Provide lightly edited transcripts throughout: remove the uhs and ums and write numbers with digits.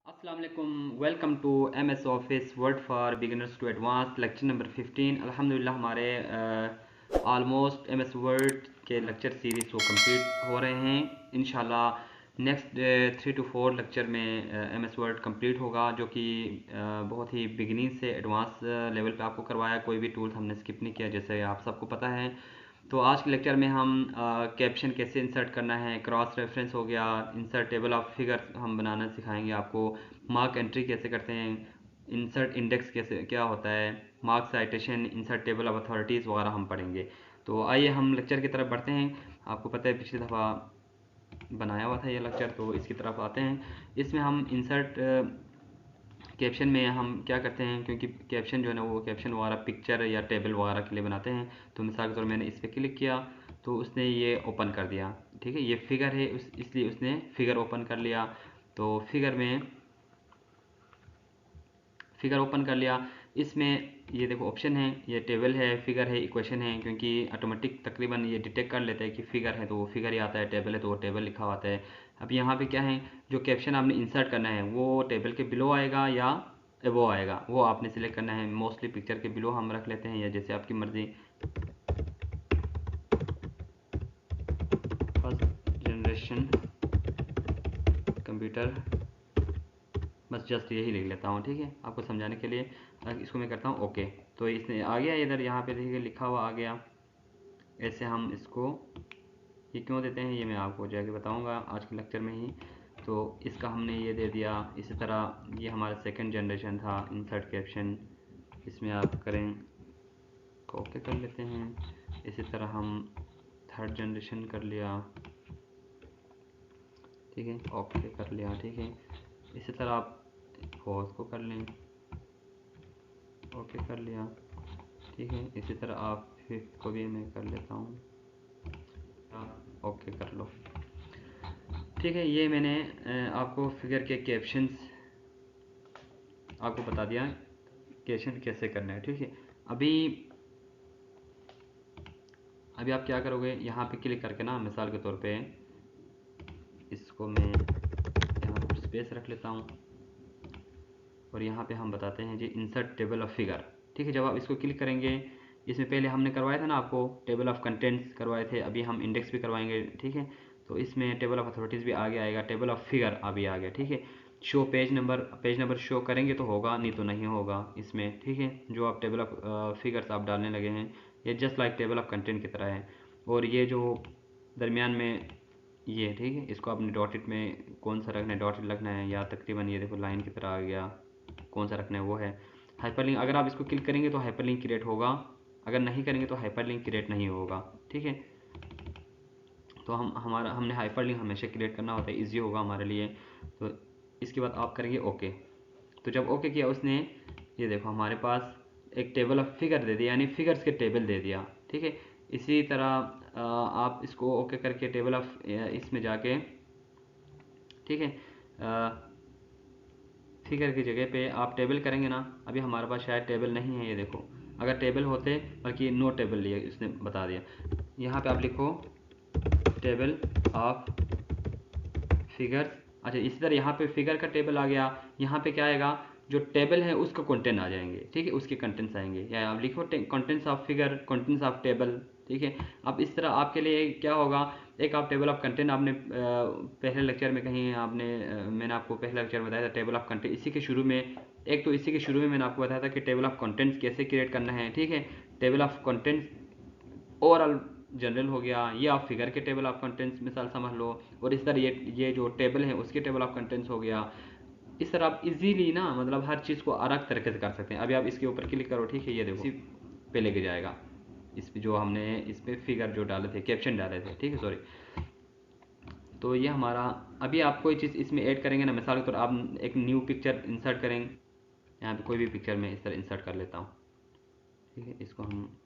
अस्सलाम वालेकुम, welcome to MS Office Word for beginners to advance lecture number 15। अल्हम्दुलिल्लाह हमारे ऑलमोस्ट एमएस वर्ड के लेक्चर सीरीज़ वो कंप्लीट हो रहे हैं। इंशाल्लाह नेक्स्ट 3 to 4 लेक्चर में एमएस वर्ड कंप्लीट होगा, जो कि बहुत ही बिगिनिंग से एडवांस लेवल पे आपको करवाया। कोई भी टूल्स हमने स्किप नहीं किया, जैसे आप सबको पता है। तो आज के लेक्चर में हम कैप्शन कैसे इंसर्ट करना है, क्रॉस रेफरेंस हो गया, इंसर्ट टेबल ऑफ फिगर हम बनाना सिखाएंगे आपको, मार्क एंट्री कैसे करते हैं, इंसर्ट इंडेक्स कैसे क्या होता है, mark citation, insert table of authorities वगैरह हम पढ़ेंगे। तो आइए हम लेक्चर की तरफ बढ़ते हैं। आपको पता है पिछली दफ़ा बनाया हुआ था ये लेक्चर, तो इसकी तरफ आते हैं। इसमें हम इंसर्ट कैप्शन में हम क्या करते हैं, क्योंकि कैप्शन जो है ना वो कैप्शन वगैरह पिक्चर या टेबल वगैरह के लिए बनाते हैं। तो मिसाल के तौर मैंने इस पर क्लिक किया तो उसने ये ओपन कर दिया। ठीक है, ये फिगर है इसलिए उसने फिगर ओपन कर लिया। तो फिगर ओपन कर लिया। इसमें ये देखो ऑप्शन है, ये टेबल है, फिगर है, इक्वेशन है, क्योंकि ऑटोमेटिक तकरीबन ये डिटेक्ट कर लेता है कि फिगर है तो वो फिगर ही आता है, टेबल है तो वो टेबल लिखा हुआ आता है। अब यहाँ पे क्या है, जो कैप्शन आपने इंसर्ट करना है वो टेबल के बिलो आएगा या वो आएगा, वो आपने सिलेक्ट करना है। मोस्टली पिक्चर के बिलो हम रख लेते हैं, या जैसे आपकी मर्ज़ी। फर्स्ट जनरेशन कंप्यूटर, बस जस्ट यही लिख लेता हूँ, ठीक है, आपको समझाने के लिए। इसको मैं करता हूँ ओके। तो इसने आ गया इधर, यहाँ पे देखिए लिखा हुआ आ गया। ऐसे हम इसको ये क्यों देते हैं ये मैं आपको जाके बताऊंगा आज के लेक्चर में ही। तो इसका हमने ये दे दिया। इसी तरह ये हमारा सेकंड जनरेशन था इंसर्ट कैप्शन, इसमें आप करें तो ओके कर लेते हैं। इसी तरह हम थर्ड जनरेशन कर लिया, ठीक है, ओके कर लिया, ठीक है। इसी तरह आप फोर्थ को कर लें, ओके कर लिया, ठीक है। इसी तरह आप फिफ्थ को भी मैं कर लेता हूँ, ओके कर लो, ठीक है। ये मैंने आपको फिगर के कैप्शंस आपको बता दिया कैप्शन कैसे करना है, ठीक है। अभी अभी आप क्या करोगे, यहाँ पे क्लिक करके ना, मिसाल के तौर पे इसको मैं यहाँ पर स्पेस रख लेता हूँ और यहाँ पे हम बताते हैं जी इंसर्ट टेबल ऑफ फिगर, ठीक है। जब आप इसको क्लिक करेंगे, इसमें पहले हमने करवाया था ना आपको टेबल ऑफ कंटेंट्स करवाए थे, अभी हम इंडेक्स भी करवाएंगे, ठीक है। तो इसमें टेबल ऑफ अथॉरिटीज़ भी आगे आएगा, टेबल ऑफ फिगर अभी आ गया, ठीक है। शो पेज नंबर शो करेंगे तो होगा, नहीं तो नहीं होगा इसमें, ठीक है। जो आप टेबल ऑफ फिगर्स आप डालने लगे हैं ये just like table of content की तरह है। और ये जो दरमियान में ये, ठीक है, इसको आपने डॉटेड में कौन सा रखना है, डॉटेड रखना है या तकरीबन ये देखो लाइन की तरह आ गया, कौन सा रखना है वो है। हाइपरलिंक अगर आप इसको क्लिक करेंगे तो हाइपरलिंक क्रिएट होगा, अगर नहीं करेंगे तो हाइपरलिंक क्रिएट नहीं होगा, ठीक है। तो हमने हाइपरलिंक हमेशा क्रिएट करना होता है, इजी होगा हमारे लिए। तो इसके बाद आप करेंगे ओके। तो जब ओके किया उसने, ये देखो हमारे पास एक टेबल ऑफ फिगर दे दिया, यानी फिगर्स के टेबल दे दिया, ठीक है। इसी तरह आप इसको ओके करके टेबल ऑफ इसमें जाके, ठीक है, फिगर की जगह पे आप टेबल करेंगे ना। अभी हमारे पास शायद टेबल नहीं है, ये देखो, अगर टेबल होते, बल्कि नो टेबल लिए इसने बता दिया। यहाँ पे आप लिखो टेबल ऑफ फिगर्स। अच्छा, इसी तरह यहाँ पे फिगर का टेबल आ गया, यहाँ पे क्या आएगा, जो टेबल है उसका कंटेंट आ जाएंगे, ठीक है, उसके कंटेंट्स आएंगे। या आप लिखो contents of figure, contents of table, ठीक है। अब इस तरह आपके लिए क्या होगा, एक आप टेबल ऑफ कंटेंट आपने पहले लेक्चर में कहीं आपने मैंने आपको पहले लेक्चर में बताया था टेबल ऑफ कंटेंट, इसी के शुरू में, एक तो इसी के शुरू में मैंने आपको बताया था कि टेबल ऑफ कंटेंट्स कैसे क्रिएट करना है, ठीक है। Table of contents overall general हो गया, ये आप फिगर के टेबल ऑफ कंटेंट्स मिसाल समझ लो। और इस तरह ये जो टेबल है उसके टेबल ऑफ कंटेंट्स हो गया। इस तरह आप इजीली ना, मतलब हर चीज़ को अलग तरीके से कर सकते हैं। अभी आप इसके ऊपर क्लिक करो, ठीक है, ये देखो इसी पे लेके जाएगा। इस पे जो हमने इस पे फिगर जो डाले थे, कैप्शन डाले थे, ठीक है, सॉरी। तो ये हमारा, अभी आप कोई चीज़ इसमें ऐड करेंगे ना, मिसाल के तौर आप एक न्यू पिक्चर इंसर्ट करेंगे, यहाँ पे कोई भी पिक्चर में इस तरह इंसर्ट कर लेता हूँ, ठीक है। इसको हम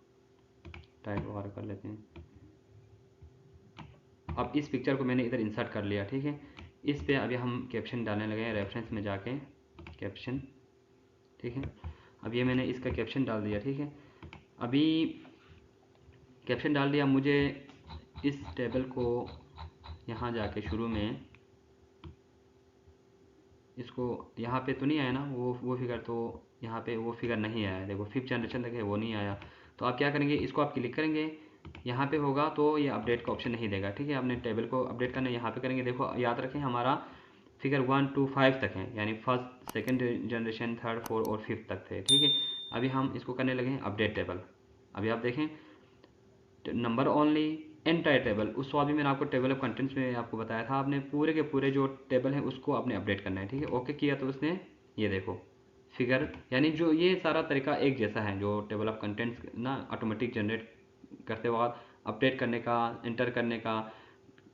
टाइप वगैरह कर लेते हैं। अब इस पिक्चर को मैंने इधर इंसर्ट कर लिया, ठीक है। इस पे अभी हम कैप्शन डालने लगे हैं, रेफरेंस में जाके कैप्शन, ठीक है। अब ये मैंने इसका कैप्शन डाल दिया, ठीक है। अभी कैप्शन डाल दिया, मुझे इस टेबल को यहाँ जाके शुरू में इसको यहाँ पे तो नहीं आया ना वो फिगर, तो यहाँ पे वो फिगर नहीं आया, देखो 5th जनरेशन तक है वो नहीं आया। तो आप क्या करेंगे, इसको आप क्लिक करेंगे, यहाँ पे होगा तो ये अपडेट का ऑप्शन नहीं देगा, ठीक है। आपने टेबल को अपडेट करना है, यहाँ पे करेंगे। देखो याद रखें हमारा फिगर 1 to 5 तक है, यानी first second generation third fourth और फिफ्थ तक थे, ठीक है। अभी हम इसको करने लगे हैं अपडेट टेबल। अभी आप देखें नंबर ओनली एंटायर टेबल, उस वाला भी मैंने आपको टेबल ऑफ कंटेंट्स में आपको बताया था, आपने पूरे के पूरे जो टेबल है उसको आपने अपडेट करना है, ठीक है। ओके किया तो उसने ये देखो फिगर, यानी जो ये सारा तरीका एक जैसा है, जो टेबल ऑफ कंटेंट्स ना ऑटोमेटिक जनरेट करते वक्त अपडेट करने का, एंटर करने का,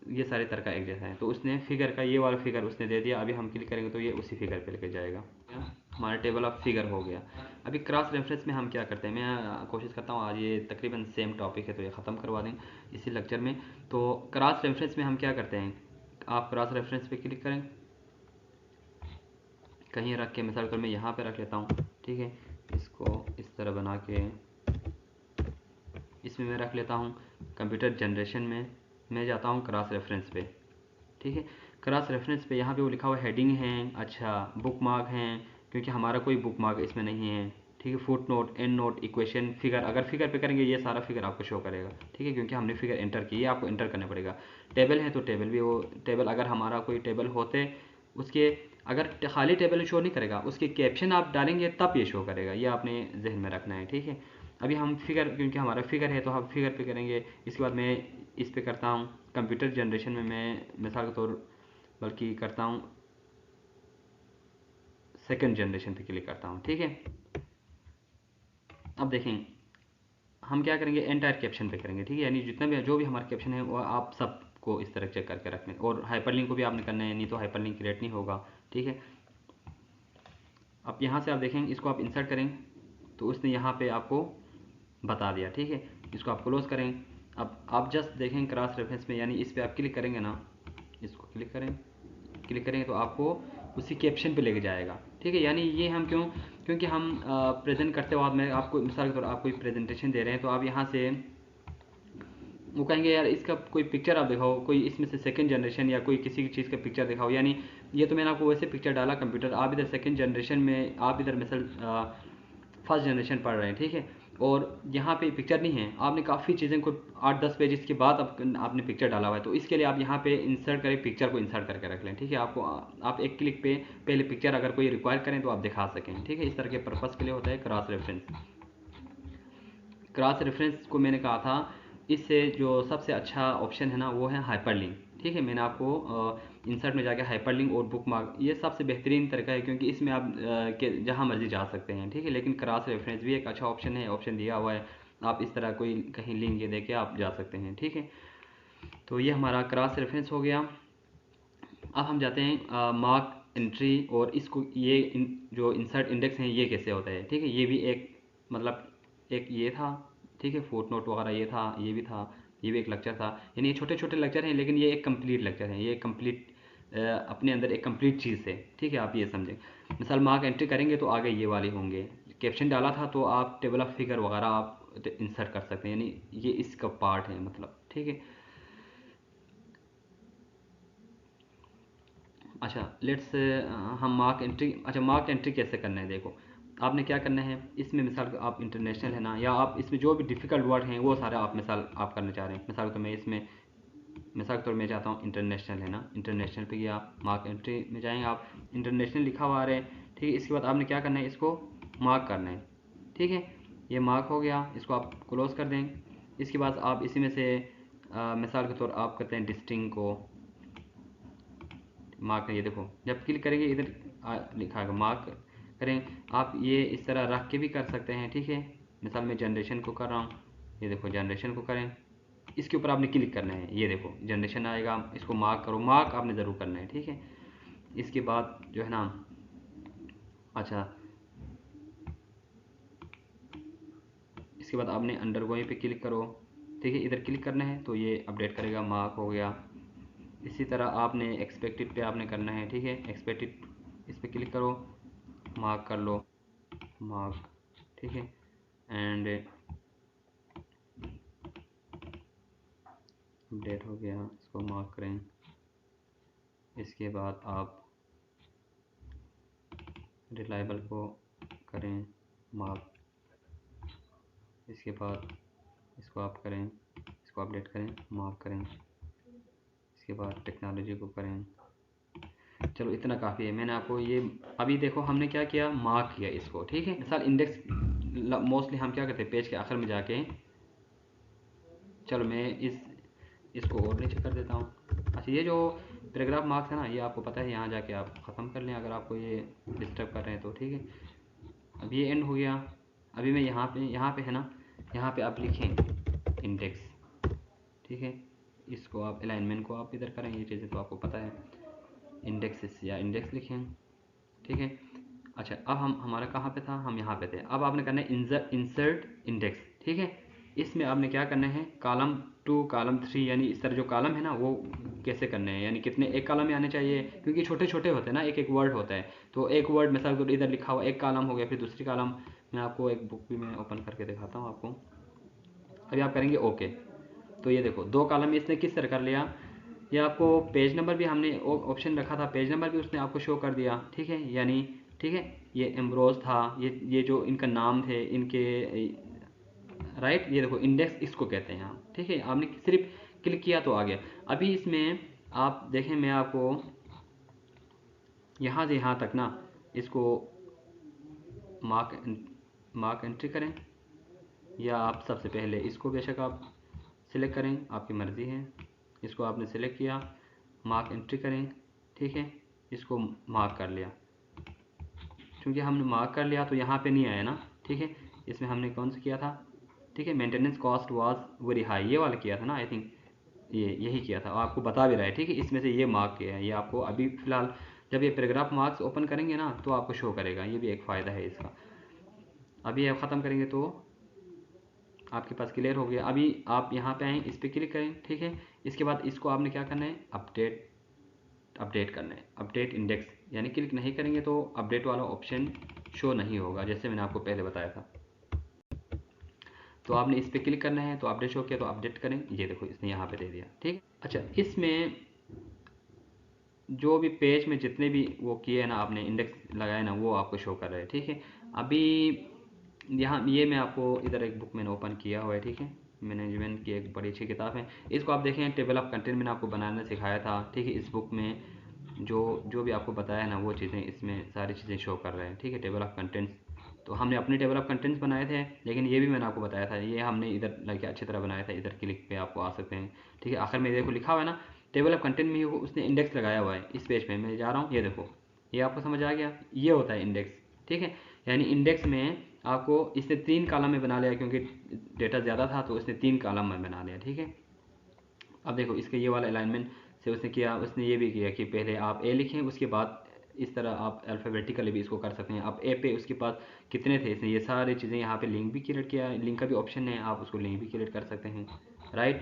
ये सारे तरीका एक जैसा है। तो उसने फिगर का ये वाला फिगर उसने दे दिया। अभी हम क्लिक करेंगे तो ये उसी फिगर पे लेके जाएगा, हमारा टेबल ऑफ फिगर हो गया। अभी क्रॉस रेफरेंस में हम क्या करते हैं, मैं कोशिश करता हूँ आज ये तकरीबन सेम टॉपिक है तो ये ख़त्म करवा दें इसी लेक्चर में। तो क्रॉस रेफरेंस में हम क्या करते हैं, आप क्रॉस रेफरेंस पे क्लिक करें, कहीं रख के, मिसाल कर मैं यहाँ पे रख लेता हूँ, ठीक है। इसको इस तरह बना के इसमें मैं रख लेता हूँ। कंप्यूटर जनरेशन में मैं जाता हूँ क्रॉस रेफरेंस पे, ठीक है। क्रॉस रेफरेंस पे यहाँ पे वो लिखा हुआ हेडिंग है, अच्छा बुक मार्क हैं, क्योंकि हमारा कोई बुक मार्क इसमें नहीं है, ठीक है। Foot note, and note, equation, figure, अगर फिगर पे करेंगे ये सारा फिगर आपको शो करेगा, ठीक है, क्योंकि हमने फिगर एंटर की है, आपको एंटर करना पड़ेगा। टेबल है तो टेबल भी, वो टेबल अगर हमारा कोई टेबल होते उसके, अगर खाली टेबल शो नहीं करेगा, उसके कैप्शन आप डालेंगे तब ये शो करेगा, ये आपने जहन में रखना है, ठीक है। अभी हम फिगर, क्योंकि हमारा फिगर है तो हम फिगर पे करेंगे। इसके बाद मैं इस पे करता हूँ कंप्यूटर जनरेशन में, मैं मिसाल के तौर बल्कि करता हूँ सेकंड जनरेशन पे क्लिक करता हूँ, ठीक है। अब देखें हम क्या करेंगे, एंटायर कैप्शन पे करेंगे, ठीक है। यानी जितना भी जो भी हमारा कैप्शन है वो आप सबको इस तरह चेक करके रखना है, और हाइपरलिंक को भी आपने करना है, नहीं तो हाइपरलिंक क्रिएट नहीं होगा, ठीक है। अब यहाँ से आप देखेंगे इसको आप इंसर्ट करें तो उसने यहाँ पे आपको बता दिया, ठीक है। इसको आप क्लोज करें। अब आप जस्ट देखें क्रॉस रेफरेंस में, यानी इस पर आप क्लिक करेंगे ना, इसको क्लिक करें, क्लिक करेंगे तो आपको उसी कैप्शन पे लेके जाएगा, ठीक है। यानी ये हम क्यों, क्योंकि हम प्रेजेंट करते वक्त मैं आपको मिसाल के तौर आप कोई प्रेजेंटेशन दे रहे हैं तो आप यहाँ से वो कहेंगे यार इसका कोई पिक्चर आप दिखाओ, कोई इसमें से सेकंड जनरेशन या कोई किसी चीज़ का पिक्चर दिखाओ। यानी ये तो मैंने आपको वैसे पिक्चर डाला कंप्यूटर, आप इधर सेकंड जनरेशन में, आप इधर मिसल फर्स्ट जनरेशन पढ़ रहे हैं, ठीक है। और यहाँ पे पिक्चर नहीं है, आपने काफ़ी चीज़ें को 8-10 पेजेस के बाद आपने पिक्चर डाला हुआ है, तो इसके लिए आप यहाँ पे इंसर्ट करें, पिक्चर को इंसर्ट करके रख लें, ठीक है। आपको आप एक क्लिक पे पहले पिक्चर अगर कोई रिक्वायर करें तो आप दिखा सकें, ठीक है। इस तरह के पर्पज़ के लिए होता है क्रॉस रेफरेंस। क्रॉस रेफरेंस को मैंने कहा था, इससे जो सबसे अच्छा ऑप्शन है ना वो है हाइपरलिंक, ठीक है। मैंने आपको इंसर्ट में जाके हाइपरलिंक और बुक मार्क, ये सबसे बेहतरीन तरीका है, क्योंकि इसमें आप के जहाँ मर्जी जा सकते हैं, ठीक है। लेकिन क्रॉस रेफरेंस भी एक अच्छा ऑप्शन है, ऑप्शन दिया हुआ है, आप इस तरह कोई कहीं लिंक ये देके आप जा सकते हैं, ठीक है। तो ये हमारा क्रॉस रेफरेंस हो गया। अब हम जाते हैं मार्क एंट्री, और इसको ये जो इंसर्ट इंडेक्स हैं ये कैसे होता है, ठीक है। ये भी एक मतलब एक ये था, ठीक है, फुट नोट वगैरह ये था, ये भी था, ये भी एक लेक्चर था। यानी ये छोटे छोटे लेक्चर हैं लेकिन ये एक कंप्लीट लेक्चर है, ये कंप्लीट अपने अंदर एक कंप्लीट चीज़ है, ठीक है। आप ये समझें, मिसाल मार्क एंट्री करेंगे तो आगे ये वाले होंगे, कैप्शन डाला था तो आप टेबल ऑफ फिगर वगैरह आप इंसर्ट कर सकते हैं, यानी ये इसका पार्ट है मतलब, ठीक है। अच्छा लेट्स हम मार्क एंट्री, अच्छा मार्क एंट्री कैसे करना है, देखो आपने क्या करना है, इसमें मिसाल आप इंटरनेशनल है ना, या आप इसमें जो भी डिफ़िकल्ट वर्ड हैं वो सारे आप मिसाल आप करना चाह रहे हैं, मिसाल तो मैं इसमें मिसाल के तौर मैं चाहता हूँ इंटरनेशनल है ना, इंटरनेशनल पे गया, मार्क एंट्री में जाएंगे आप, इंटरनेशनल लिखा हुआ आ रहा है, ठीक है। इसके बाद आपने क्या करना है, इसको मार्क करना है, ठीक है। ये मार्क हो गया, इसको आप क्लोज कर दें। इसके बाद आप इसी में से मिसाल के तौर आप करते हैं डिस्टिंग को मार्क, ये देखो जब क्लिक करेंगे इधर लिखा है मार्क करें, आप ये इस तरह रख के भी कर सकते हैं, ठीक है। मिसाल मैं जनरेशन को कर रहा हूँ, ये देखो जनरेशन को करें, इसके ऊपर आपने क्लिक करना है, ये देखो जनरेशन आएगा, इसको मार्क करो, मार्क आपने ज़रूर करना है, ठीक है। इसके बाद जो है ना, अच्छा इसके बाद आपने अंडरगोइंग पे क्लिक करो, ठीक है, इधर क्लिक करना है तो ये अपडेट करेगा, मार्क हो गया। इसी तरह आपने एक्सपेक्टेड पे आपने करना है, ठीक है, एक्सपेक्टेड इस पर क्लिक करो, मार्क कर लो, मार्क, ठीक है। एंड अपडेट हो गया, इसको मार्क करें। इसके बाद आप रिलायबल को करें मार्क, इसके बाद इसको आप करें, इसको अपडेट करें, मार्क करें, इसके बाद टेक्नोलॉजी को करें। चलो इतना काफ़ी है, मैंने आपको ये अभी देखो हमने क्या किया, मार्क किया इसको, ठीक है। मिसाल इंडेक्स मोस्टली हम क्या करते हैं पेज के आखिर में जाके, चलो मैं इसको और नीचे कर देता हूँ। अच्छा ये जो पैराग्राफ मार्क्स है ना, ये आपको पता है यहाँ जाके आप ख़त्म कर लें अगर आपको ये डिस्टर्ब कर रहे हैं तो, ठीक है। अब ये एंड हो गया। अभी मैं यहाँ पे है ना, यहाँ पे आप लिखें इंडेक्स, ठीक है। इसको आप अलाइनमेंट को आप इधर करें, ये चीज़ें तो आपको पता है, इंडेक्सेस या इंडेक्स लिखें, ठीक है। अच्छा अब हमारा कहाँ पे था, हम यहाँ पे थे। अब आपने करना है इंसर्ट इंडेक्स, ठीक है। इसमें आपने क्या करना है, कॉलम 2 कॉलम 3 यानी इस तरह जो कॉलम है ना वो कैसे करने हैं, यानी कितने एक कॉलम में आने चाहिए, क्योंकि छोटे छोटे होते हैं ना, एक एक वर्ड होता है। तो एक वर्ड मिसाल तो इधर लिखा हुआ एक कॉलम हो गया, फिर दूसरी कॉलम, मैं आपको एक बुक भी मैं ओपन करके दिखाता हूँ आपको। अभी आप करेंगे ओके, तो ये देखो 2 कॉलम इसने किस तरह कर लिया। ये आपको पेज नंबर भी हमने ऑप्शन रखा था, पेज नंबर भी उसने आपको शो कर दिया, ठीक है। यानी ठीक है, ये एम्ब्रोज था, ये जो इनका नाम थे इनके, राइट। ये देखो इंडेक्स इसको कहते हैं हम, ठीक है। आपने सिर्फ क्लिक किया तो आ गया। अभी इसमें आप देखें, मैं आपको यहाँ से यहाँ तक ना इसको मार्क एंट्री करें, या आप सबसे पहले इसको बेशक आप सिलेक्ट करें, आपकी मर्ज़ी है। इसको आपने सिलेक्ट किया, मार्क एंट्री करें, ठीक है। इसको मार्क कर लिया, क्योंकि हमने मार्क कर लिया तो यहाँ पे नहीं आया ना, ठीक है। इसमें हमने कौन सा किया था, ठीक है, maintenance cost was very high, ये वाला किया था ना, आई थिंक यही किया था, आपको बता भी रहा है, ठीक है। इसमें से ये मार्क किया है, ये आपको अभी फ़िलहाल जब ये पैराग्राफ मार्क्स ओपन करेंगे ना तो आपको शो करेगा, ये भी एक फ़ायदा है इसका। अभी आप ख़त्म करेंगे तो आपके पास क्लियर हो गया। अभी आप यहाँ पे आएँ, इस पर क्लिक करें, ठीक है। इसके बाद इसको आपने क्या करना है, अपडेट करना है, अपडेट इंडेक्स, यानी क्लिक नहीं करेंगे तो अपडेट वाला ऑप्शन शो नहीं होगा, जैसे मैंने आपको पहले बताया था। तो आपने इस पर क्लिक करना है, तो अपडेट शो किया तो अपडेट करें, ये देखो इसने यहाँ पे दे दिया, ठीक। अच्छा इसमें जो भी पेज में जितने भी वो किए हैं ना, आपने इंडेक्स लगाया ना, वो आपको शो कर रहे हैं, ठीक है। अभी यहाँ ये मैं आपको इधर एक बुक मैंने ओपन किया हुआ है, ठीक है। मैनेजमेंट की एक बड़ी अच्छी किताब है, इसको आप देखें, टेबल ऑफ कंटेंट मैंने आपको बनाना सिखाया था, ठीक है। इस बुक में जो जो भी आपको बताया ना वो चीज़ें इसमें सारी चीज़ें शो कर रहे हैं, ठीक है। टेबल ऑफ कंटेंट्स तो हमने अपने टेबल ऑफ कंटेंट्स बनाए थे, लेकिन ये भी मैंने आपको बताया था, ये हमने इधर लगे अच्छी तरह बनाया था, इधर क्लिक पे आपको आ सकते हैं, ठीक है। आखिर में देखो लिखा हुआ है ना, टेबल ऑफ कंटेंट में वो उसने इंडेक्स लगाया हुआ है, इस पेज पे मैं जा रहा हूँ, ये देखो, ये आपको समझ आ गया, ये होता है इंडेक्स, ठीक है। यानी इंडेक्स में आपको इसने 3 कॉलम में बना लिया, क्योंकि डेटा ज़्यादा था तो इसने 3 कॉलम में बना लिया, ठीक है। अब देखो इसके ये वाला अलाइनमेंट से उसने किया, उसने ये भी किया कि पहले आप ए लिखें, उसके बाद इस तरह आप अल्फ़ाबेटिकली भी इसको कर सकते हैं। अब ए पे उसके पास कितने थे, इसने ये सारी चीज़ें यहाँ पे लिंक भी क्रिएट किया, लिंक का भी ऑप्शन है, आप उसको लिंक भी क्रिएट कर सकते हैं, राइट।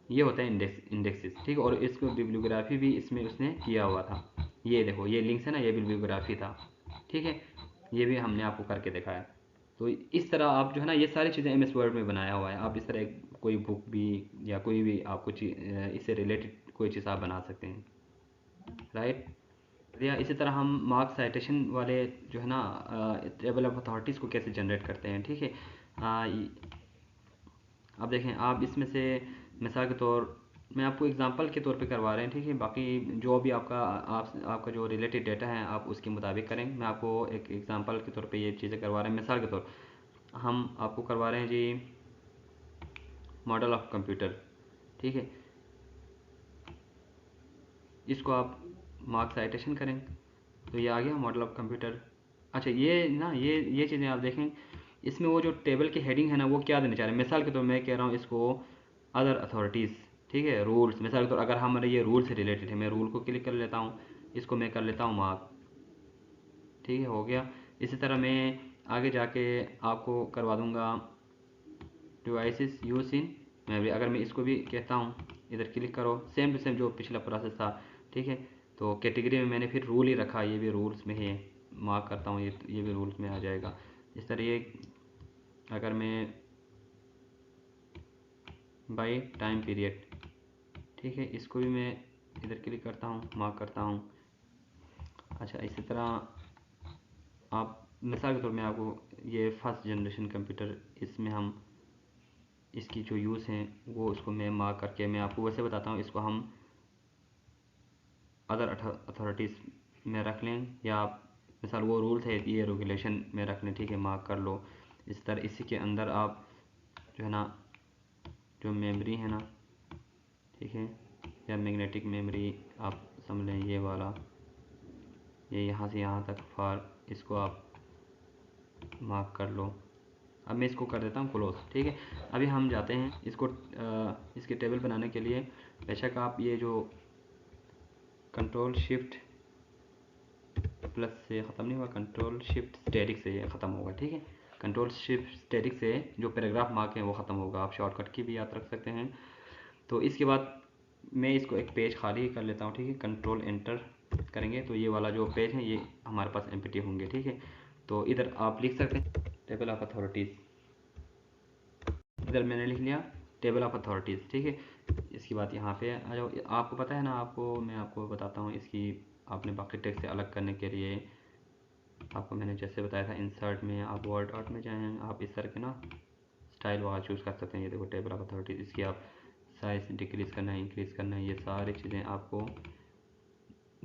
ये होता है इंडेक्सेस, ठीक है। और इसको बिब्लियोग्राफी भी इसमें उसने किया हुआ था, ये देखो ये लिंक्स है ना, ये बिब्लियोग्राफी था, ठीक है। ये भी हमने आपको करके दिखाया। तो इस तरह आप जो है ना ये सारी चीज़ें एम एस वर्ड में बनाया हुआ है, आप इस तरह कोई बुक भी या कोई भी आपको इससे रिलेटेड कोई चीज़ आप बना सकते हैं, राइट। या इसी तरह हम मार्क्स साइटेशन वाले जो है ना टेबल ऑफ अथॉरिटीज़ को कैसे जनरेट करते हैं, ठीक है। अब देखें आप इसमें से मिसाल के तौर, मैं आपको एग्जांपल के तौर पे करवा रहे हैं, ठीक है। बाकी जो भी आपका जो रिलेटेड डेटा है आप उसके मुताबिक करें। मैं आपको एक एग्जांपल के तौर पे ये चीज़ें करवा रहे हैं। मिसाल के तौर हम आपको करवा रहे हैं जी मॉडल ऑफ कंप्यूटर, ठीक है। इसको आप मार्क साइटेशन करें तो ये आ गया मॉडल ऑफ कंप्यूटर। अच्छा ये ना ये चीज़ें आप देखें, इसमें वो जो टेबल की हेडिंग है ना वो क्या देना चाह रहे हैं। मिसाल के तौर मैं कह रहा हूँ इसको अदर अथॉरिटीज़, ठीक है, रूल्स। मिसाल के तौर अगर हमारे ये रूल से रिलेटेड है, मैं रूल को क्लिक कर लेता हूँ, इसको मैं कर लेता हूँ मार्क, ठीक है, हो गया। इसी तरह मैं आगे जाके आपको करवा दूँगा डिवाइसेस यूज इन मेमोरी। अगर मैं इसको भी कहता हूँ इधर क्लिक करो, सेम टू सेम जो पिछला प्रोसेस था, ठीक है। तो कैटेगरी में मैंने फिर रूल ही रखा, ये भी रूल्स में है, मार्क करता हूँ, ये भी रूल्स में आ जाएगा। इस तरह ये अगर मैं बाई टाइम पीरियड, ठीक है, इसको भी मैं इधर क्लिक करता हूँ, मार्क करता हूँ। अच्छा इसी तरह आप मिसाल के तौर में आपको ये फर्स्ट जनरेशन कंप्यूटर, इसमें हम इसकी जो यूज़ हैं वो उसको मैं मार्क करके मैं आपको वैसे बताता हूँ। इसको हम अदर अथॉरिटीज़ में रख लें, या मिसाल वो रूल्स है ये रेगुलेशन में रख लें, ठीक है, मार्क कर लो इस तरह। इसी के अंदर आप जो है ना, जो मेमोरी है ना, ठीक है, या मैग्नेटिक मेमोरी आप समझ लें, ये वाला, ये यहाँ से यहाँ तक फार, इसको आप मार्क कर लो। अब मैं इसको कर देता हूँ क्लोज, ठीक है। अभी हम जाते हैं इसको इसके टेबल बनाने के लिए। बेशक आप ये जो कंट्रोल शिफ्ट प्लस से ख़त्म नहीं हुआ, कंट्रोल शिफ्ट स्टैटिक से ये ख़त्म होगा, ठीक है। कंट्रोल शिफ्ट स्टैटिक से जो पैराग्राफ मार्क है वो ख़त्म होगा। आप शॉर्टकट की भी याद रख सकते हैं। तो इसके बाद मैं इसको एक पेज खाली कर लेता हूँ, ठीक है। कंट्रोल एंटर करेंगे तो ये वाला जो पेज है ये हमारे पास एम्प्टी होंगे, ठीक है। तो इधर आप लिख सकते हैं टेबल ऑफ अथॉरिटीज़, इधर मैंने लिख लिया टेबल ऑफ अथॉरिटीज़, ठीक है। इसके बाद यहाँ पे आ जाओ। आपको पता है ना, मैं आपको बताता हूँ इसकी, आपने बाकी टेक्स्ट से अलग करने के लिए आपको मैंने जैसे बताया था, इंसर्ट में आप वर्ड आउट में जाएँ, आप इस तरह के ना स्टाइल वहाँ चूज़ कर सकते हैं। ये देखो टेबल ऑफ अथॉरिटीज़, इसकी आप साइज़ डिक्रीज़ करना है, इंक्रीज़ करना है, ये सारी चीज़ें आपको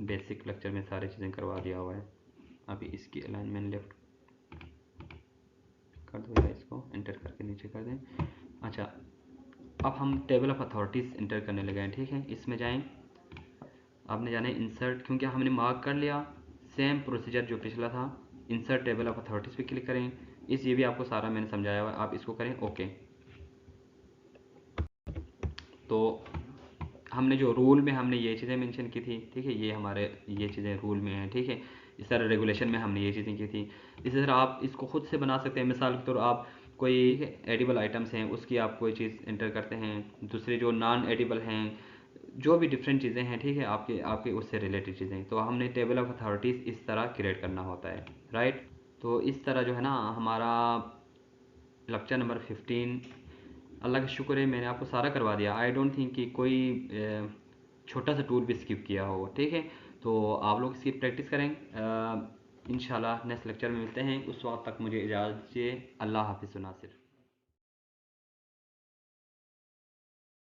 बेसिक लेक्चर में सारी चीज़ें करवा दिया हुआ है। अभी इसकी अलाइनमेंट लेफ्ट कर दो या इसको एंटर करके नीचे कर दें। अच्छा, अब हम टेबल ऑफ अथॉरिटीज़ एंटर करने लगे हैं, ठीक है। इसमें जाएं, आपने जाना है इंसर्ट, क्योंकि हमने मार्क कर लिया, सेम प्रोसीजर जो पिछला था, इंसर्ट टेबल ऑफ अथॉरिटीज़ पे क्लिक करें। ये भी आपको सारा मैंने समझाया हुआ है, आप इसको करें ओके। तो हमने जो रूल में हमने ये चीज़ें मेंशन की थी, ठीक है, ये हमारे ये चीज़ें रूल में हैं, ठीक है। इस तरह रेगुलेशन में हमने ये चीज़ें की थी। इसी तरह आप इसको खुद से बना सकते हैं। मिसाल के तौर आप कोई एडिबल आइटम्स हैं उसकी आप कोई चीज़ एंटर करते हैं, दूसरे जो नॉन एडिबल हैं, जो भी डिफरेंट चीज़ें हैं, ठीक है, आपके आपके उससे रिलेटेड चीज़ें, तो हमने टेबल ऑफ अथॉरिटीज़ इस तरह क्रिएट करना होता है, राइट। तो इस तरह जो है ना हमारा लेक्चर नंबर 15, अल्लाह का शुक्र है मैंने आपको सारा करवा दिया। आई डोंट थिंक कि कोई छोटा सा टूल भी स्किप किया हो, ठीक है। तो आप लोग इसकी प्रैक्टिस करें। इंशाल्लाह नेक्स्ट लेक्चर में मिलते हैं। उस वक्त तक मुझे इजाज़त दीजिए। अल्लाह हाफिज़ नासिर।